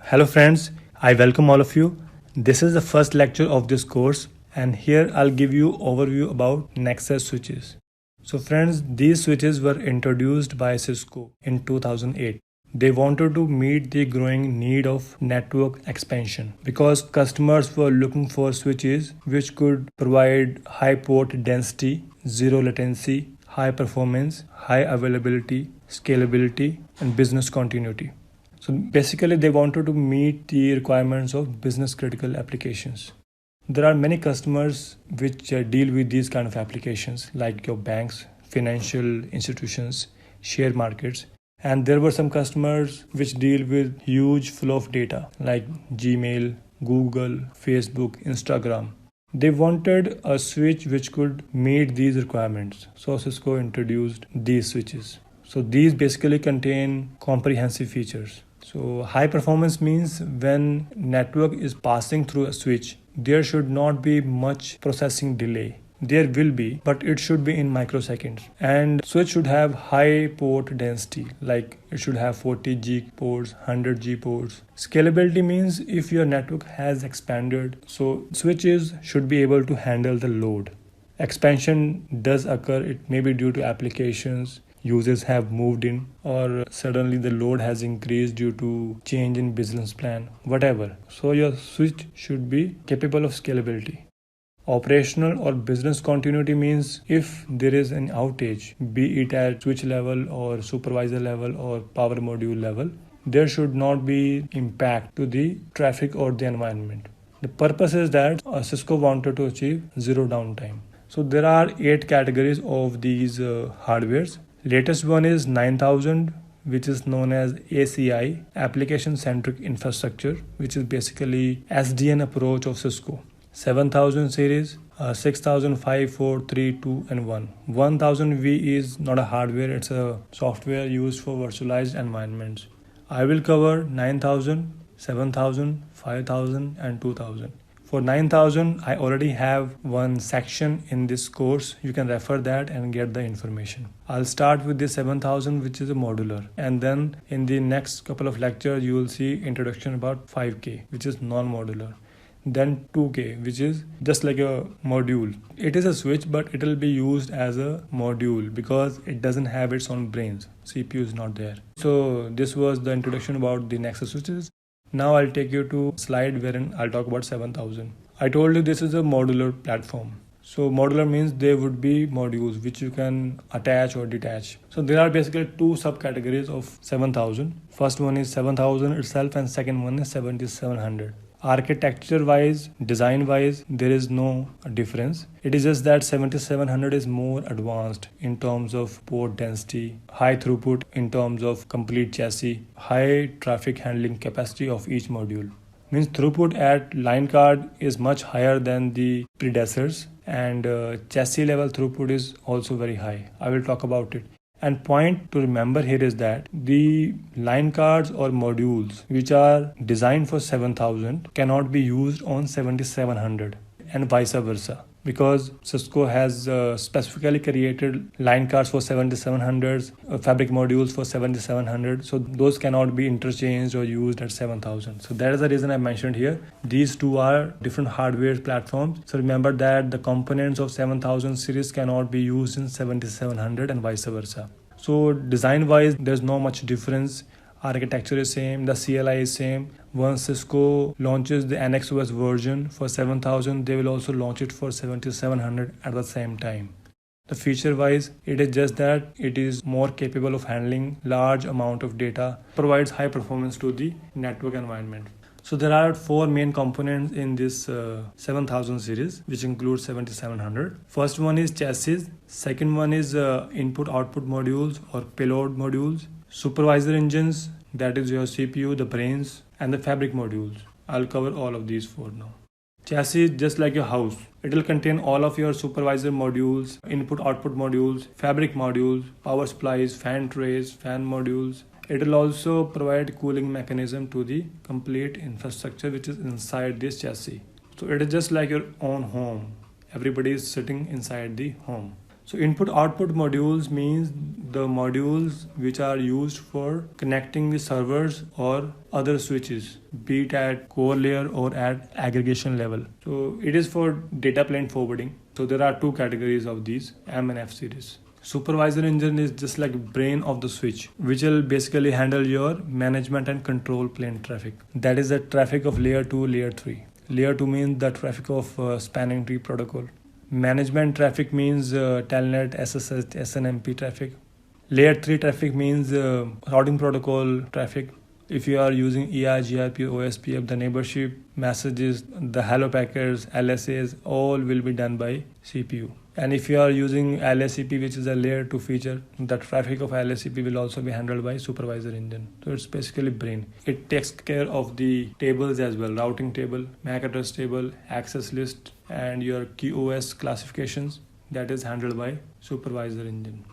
Hello friends, I welcome all of you. This is the first lecture of this course and here I'll give you overview about Nexus switches. So friends, these switches were introduced by Cisco in 2008. They wanted to meet the growing need of network expansion because customers were looking for switches which could provide high port density, zero latency, high performance, high availability, scalability, and business continuity. So basically, they wanted to meet the requirements of business critical applications. There are many customers which deal with these kind of applications, like your banks, financial institutions, share markets. And there were some customers which deal with huge flow of data, like Gmail, Google, Facebook, Instagram. They wanted a switch which could meet these requirements. So Cisco introduced these switches. So these basically contain comprehensive features. So high performance means when network is passing through a switch, there should not be much processing delay. There will be, but it should be in microseconds. And switch should have high port density, like it should have 40G ports, 100G ports. Scalability means if your network has expanded, so switches should be able to handle the load. Expansion does occur, it may be due to applications, users have moved in, or suddenly the load has increased due to change in business plan, whatever. So your switch should be capable of scalability. Operational or business continuity means if there is an outage, be it at switch level or supervisor level or power module level, there should not be impact to the traffic or the environment. The purpose is that Cisco wanted to achieve zero downtime. So there are 8 categories of these hardwares. Latest one is 9000, which is known as ACI, Application Centric Infrastructure, which is basically SDN approach of Cisco. 7000 series, 6000, 5, 4, 3, 2 and 1. 1000V is not a hardware, it's a software used for virtualized environments. I will cover 9000, 7000, 5000 and 2000. For 9000, I already have one section in this course. You can refer that and get the information. I'll start with the 7000, which is a modular. And then in the next couple of lectures, you will see introduction about 5K, which is non-modular. Then 2K, which is just like a module. It is a switch, but it will be used as a module because it doesn't have its own brains. CPU is not there. So this was the introduction about the Nexus switches. Now I'll take you to a slide wherein I'll talk about 7000. I told you this is a modular platform. So modular means there would be modules which you can attach or detach. So there are basically 2 subcategories of 7000. First one is 7000 itself and second one is 7700. Architecture wise, design wise, there is no difference. It is just that 7700 is more advanced in terms of port density, high throughput in terms of complete chassis, high traffic handling capacity of each module. Means throughput at line card is much higher than the predecessors, and chassis level throughput is also very high. I will talk about it. And point to remember here is that the line cards or modules which are designed for 7000 cannot be used on 7700 and vice versa, because Cisco has specifically created line cards for 7700s, fabric modules for 7700, so those cannot be interchanged or used at 7000. So that is the reason I mentioned here. These two are different hardware platforms. So remember that the components of 7000 series cannot be used in 7700 and vice versa. So design wise, there's no much difference. Architecture is same, the CLI is same. Once Cisco launches the NXOS version for 7000, they will also launch it for 7700 at the same time. The feature wise, it is just that it is more capable of handling large amount of data, provides high performance to the network environment. So there are 4 main components in this 7000 series, which includes 7700. First one is chassis. Second one is input-output modules or payload modules. Supervisor engines, that is your CPU, the brains, and the fabric modules. I'll cover all of these 4 now. Chassis is just like your house. It will contain all of your supervisor modules, input-output modules, fabric modules, power supplies, fan trays, fan modules. It will also provide cooling mechanism to the complete infrastructure which is inside this chassis. So it is just like your own home. Everybody is sitting inside the home. So input output modules means the modules which are used for connecting the servers or other switches, be it at core layer or at aggregation level. So it is for data plane forwarding. So there are two categories of these, M and F series. Supervisor engine is just like brain of the switch, which will basically handle your management and control plane traffic. That is the traffic of layer 2, layer 3. Layer 2 means the traffic of spanning tree protocol. Management traffic means telnet, SSH, SNMP traffic. Layer 3 traffic means routing protocol traffic. If you are using EI, gRPC, OSPF, the neighborship messages, the hello packets, LSAs, all will be done by CPU. And if you are using LSCP, which is a layer 2 feature, the traffic of LSCP will also be handled by supervisor engine. So it's basically brain. It takes care of the tables as well, routing table, MAC address table, access list, and your QoS classifications. That is handled by supervisor engine.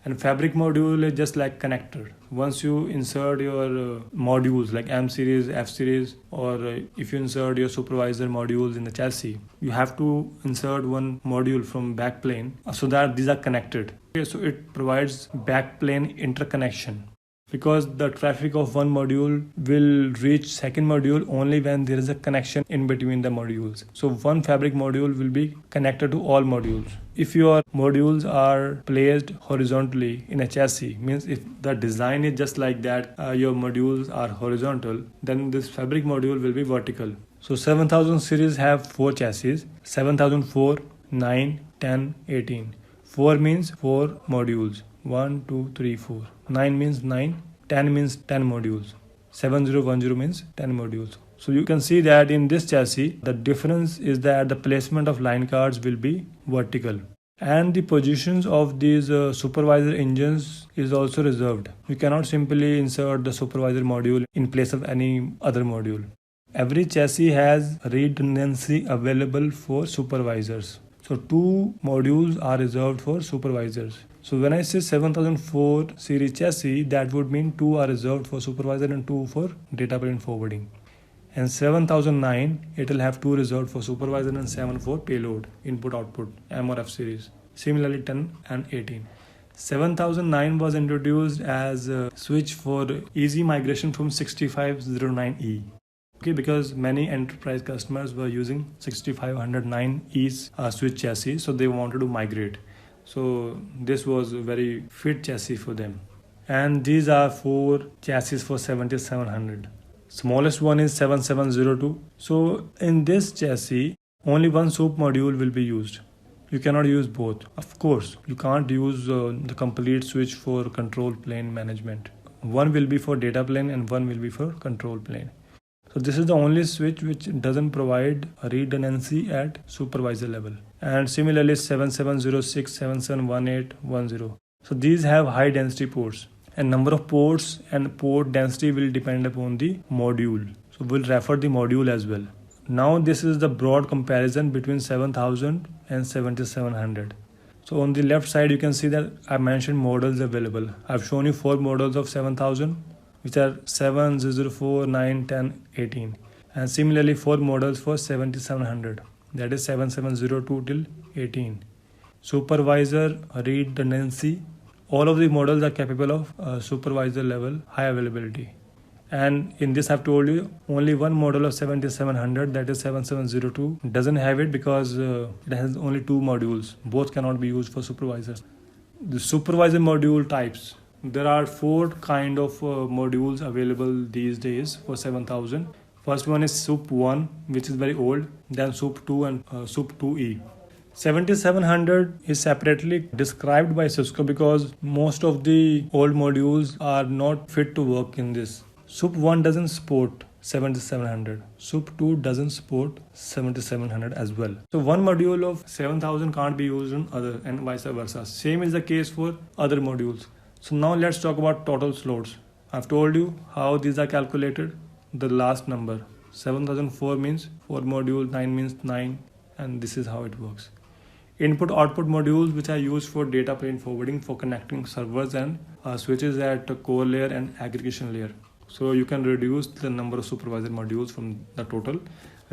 And fabric module is just like connector. Once you insert your modules like M series, F series, or if you insert your supervisor modules in the chassis, you have to insert one module from backplane so that these are connected. Okay, so it provides backplane interconnection, because the traffic of one module will reach second module only when there is a connection in between the modules. So one fabric module will be connected to all modules. If your modules are placed horizontally in a chassis, means if the design is just like that, your modules are horizontal, then this fabric module will be vertical. So 7000 series have 4 chassis, 7004, 9, 10, 18. 4 means 4 modules. 1, 2, 3, 4. 9 means 9. 10 means 10 modules. 7010 means 10 modules. So you can see that in this chassis, the difference is that the placement of line cards will be vertical. And the positions of these supervisor engines is also reserved. You cannot simply insert the supervisor module in place of any other module. Every chassis has redundancy available for supervisors. So 2 modules are reserved for supervisors. So when I say 7004 series chassis, that would mean 2 are reserved for supervisor and 2 for data plane forwarding. And 7009, it will have 2 reserved for supervisor and 7 for payload, input output, M or F series. Similarly 10 and 18. 7009 was introduced as a switch for easy migration from 6509E. Okay, because many enterprise customers were using 6509E's switch chassis, so they wanted to migrate. So this was a very fit chassis for them. And these are 4 chassis for 7700. Smallest one is 7702. So in this chassis, only one SOAP module will be used. You cannot use both. Of course, you can't use the complete switch for control plane management. One will be for data plane and one will be for control plane. So this is the only switch which doesn't provide a redundancy at supervisor level. And similarly 7706, 771810. So these have high density ports, and number of ports and port density will depend upon the module. So we'll refer the module as well. Now this is the broad comparison between 7000 and 7700. So on the left side you can see that I mentioned models available. I've shown you 4 models of 7000, which are 7, 004, 9, 10, 18. And similarly 4 models for 7700. That is 7702 till 18. Supervisor redundancy. All of the models are capable of supervisor level high availability. And in this I've told you only one model of 7700, that is 7702, doesn't have it because it has only 2 modules. Both cannot be used for supervisors. The supervisor module types. There are 4 kind of modules available these days for 7000. First one is SOUP 1, which is very old, then SOUP 2 and SOUP 2E. 7700 is separately described by Cisco because most of the old modules are not fit to work in this. SOUP 1 doesn't support 7700. SOUP 2 doesn't support 7700 as well. So one module of 7000 can't be used on other and vice versa. Same is the case for other modules. So now let's talk about total slots. I've told you how these are calculated. The last number 7004 means 4 modules, 9 means 9, and this is how it works. Input output modules, which are used for data plane forwarding for connecting servers and switches at core layer and aggregation layer. So you can reduce the number of supervisor modules from the total.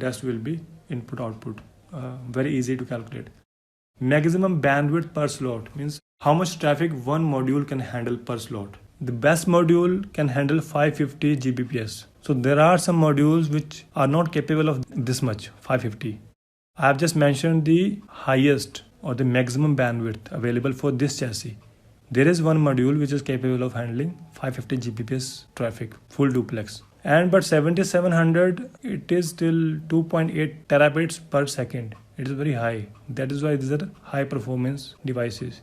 Rest will be input output. Very easy to calculate. Maximum bandwidth per slot means how much traffic one module can handle per slot. The best module can handle 550 Gbps. So there are some modules which are not capable of this much, 550. I have just mentioned the highest or the maximum bandwidth available for this chassis. There is one module which is capable of handling 550 Gbps traffic, full duplex. But 7700, it is still 2.8 terabits per second. It is very high. That is why these are high performance devices.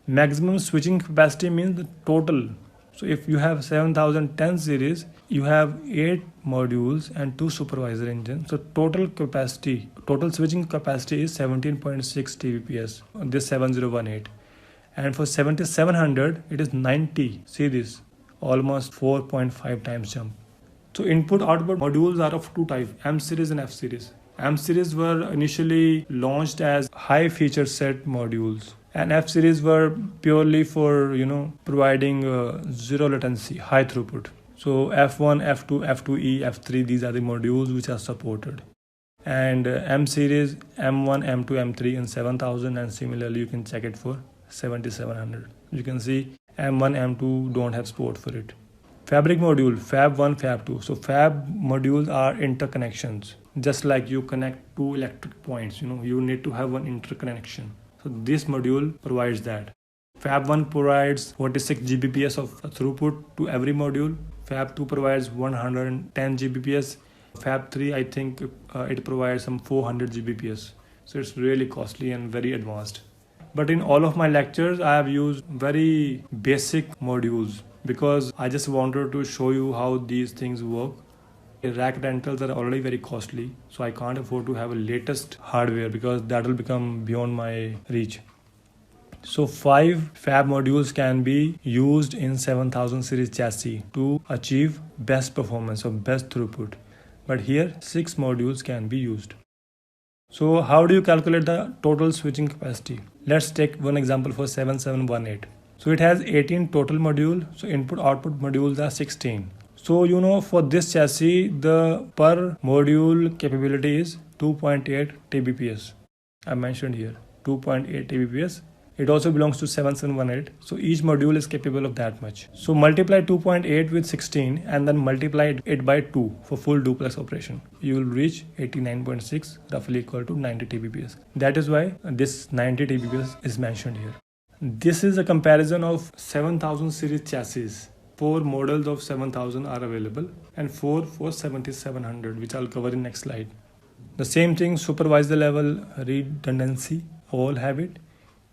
Maximum switching capacity means the total. So if you have 7010 series, you have 8 modules and 2 supervisor engines. So total switching capacity is 17.6 Tbps on this 7018. And for 7700, it is 90 series, almost 4.5 times jump. So input-output modules are of two types, M series and F series. M series were initially launched as high feature set modules, and F series were purely for providing zero latency, high throughput. So F1, F2, F2E, F3, these are the modules which are supported. And M series, M1, M2, M3 in 7000, and similarly you can check it for 7700. You can see M1, M2 don't have support for it. Fabric module, Fab 1, Fab 2. So Fab modules are interconnections. Just like you connect two electric points, you need to have one interconnection. So this module provides that. Fab 1 provides 46 Gbps of throughput to every module. Fab 2 provides 110 Gbps. Fab 3, I think it provides some 400 Gbps. So it's really costly and very advanced. But in all of my lectures, I have used very basic modules because I just wanted to show you how these things work. Rack rentals are already very costly, so I can't afford to have a latest hardware because that will become beyond my reach. So 5 Fab modules can be used in 7000 series chassis to achieve best performance or best throughput. But here 6 modules can be used. So how do you calculate the total switching capacity? Let's take one example for 7718. So it has 18 total modules. So input-output modules are 16. So for this chassis, the per module capability is 2.8 Tbps. I mentioned here 2.8 Tbps. It also belongs to 7718. So each module is capable of that much. So multiply 2.8 with 16 and then multiply it by 2 for full duplex operation. You will reach 89.6, roughly equal to 90 Tbps. That is why this 90 Tbps is mentioned here. This is a comparison of 7000 series chassis. 4 models of 7000 are available and 4 for 7700, which I'll cover in next slide. The same thing, supervisor level redundancy, all have it.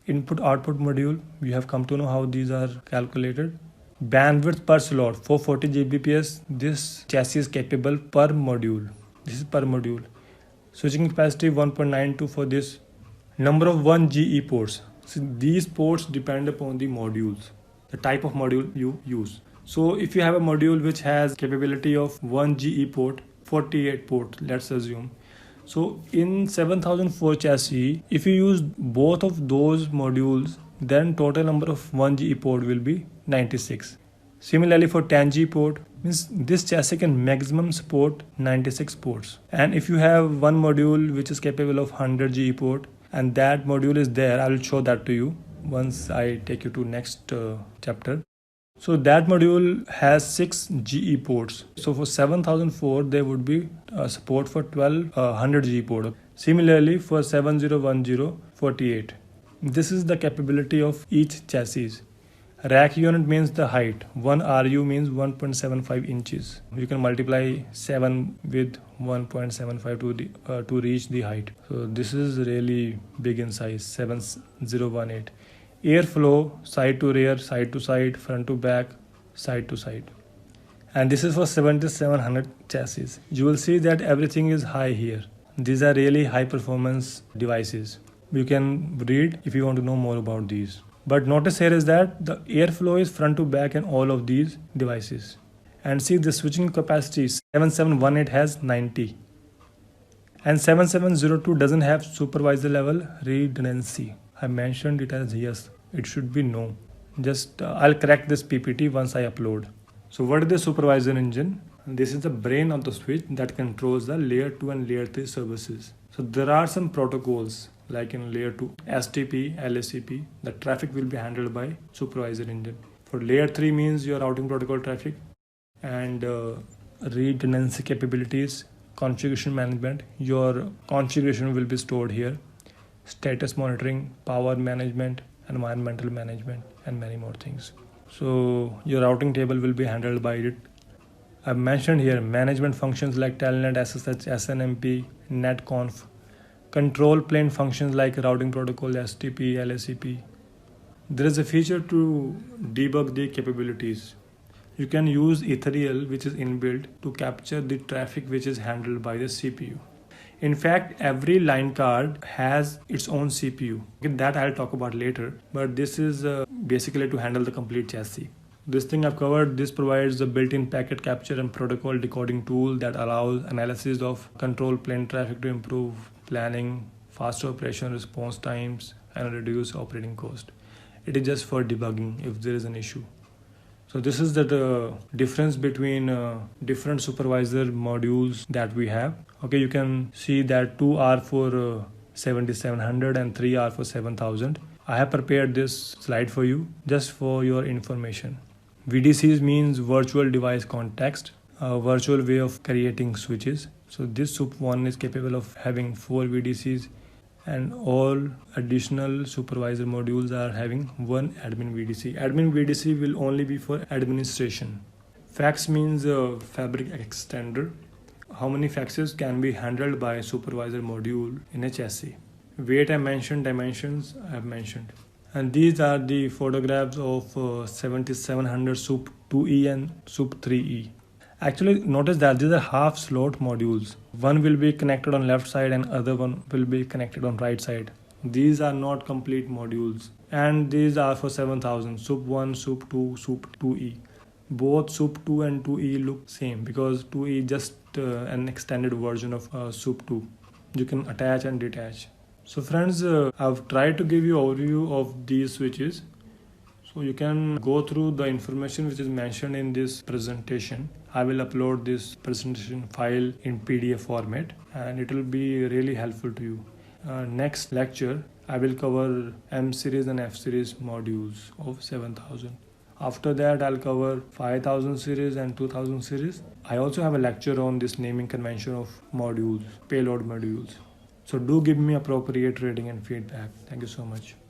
Input-output module, we have come to know how these are calculated. Bandwidth per slot, 440 Gbps. This chassis is capable per module. This is per module. Switching capacity 1.92 for this. Number of 1 GE ports. So these ports depend upon the modules, the type of module you use. So if you have a module which has capability of 1 GE port, 48 port, let's assume. So in 7004 chassis, if you use both of those modules, then total number of 1 GE port will be 96. Similarly for 10 G port, means this chassis can maximum support 96 ports. And if you have one module which is capable of 100 GE port, and that module is there, I will show that to you once I take you to next chapter. So that module has 6 GE ports. So for 7004, there would be support for 1200 GE port. Similarly for 7010, 48. This is the capability of each chassis. Rack unit means the height. 1 RU means 1.75 inches. You can multiply 7 with 1.75 to reach the height. So this is really big in size, 7018. Airflow, side to rear, side to side, front to back, side to side. And this is for 7700 chassis. You will see that everything is high here. These are really high performance devices. You can read if you want to know more about these. But notice here is that the airflow is front to back in all of these devices. And see the switching capacity, 7718 has 90. And 7702 doesn't have supervisor level redundancy. I mentioned it as yes, it should be no. Just I'll correct this PPT once I upload. So what is the supervisor engine? This is the brain of the switch that controls the layer 2 and layer 3 services. So there are some protocols like in layer 2 STP, LACP, the traffic will be handled by supervisor engine. For layer 3 means your routing protocol traffic and redundancy capabilities, configuration management. Your configuration will be stored here, status monitoring, power management, environmental management, and many more things. So your routing table will be handled by it. I've mentioned here management functions like telnet, SSH, SNMP, netconf, control plane functions like routing protocol, STP, LACP. There is a feature to debug the capabilities. You can use Ethereal, which is inbuilt, to capture the traffic which is handled by the CPU. In fact, every line card has its own CPU. That I'll talk about later, but this is basically to handle the complete chassis. This thing I've covered, this provides a built-in packet capture and protocol decoding tool that allows analysis of control plane traffic to improve planning, faster operation response times, and reduce operating cost. It is just for debugging if there is an issue. So this is the difference between different supervisor modules that we have. Okay, you can see that 2 are for 7700 and 3 are for 7000. I have prepared this slide for you just for your information. VDCs means virtual device context, a virtual way of creating switches. So this SUP1 is capable of having 4 VDCs, and all additional supervisor modules are having one admin VDC. Admin VDC will only be for administration. Fax means fabric extender. How many faxes can be handled by supervisor module in a chassis? Weight I mentioned, dimensions I have mentioned. And these are the photographs of 7700 SUP2E and SUP3E. Actually, notice that these are half slot modules. One will be connected on left side and other one will be connected on right side. These are not complete modules. And these are for 7000, SUP1, SUP2, SUP2E. Both SUP2 and 2E look same because 2E is just an extended version of SUP2. You can attach and detach. So friends, I've tried to give you overview of these switches. So you can go through the information which is mentioned in this presentation. I will upload this presentation file in PDF format and it will be really helpful to you. Next lecture, I will cover M series and F series modules of 7000. After that, I'll cover 5000 series and 2000 series. I also have a lecture on this naming convention of modules, payload modules. So do give me appropriate rating and feedback. Thank you so much.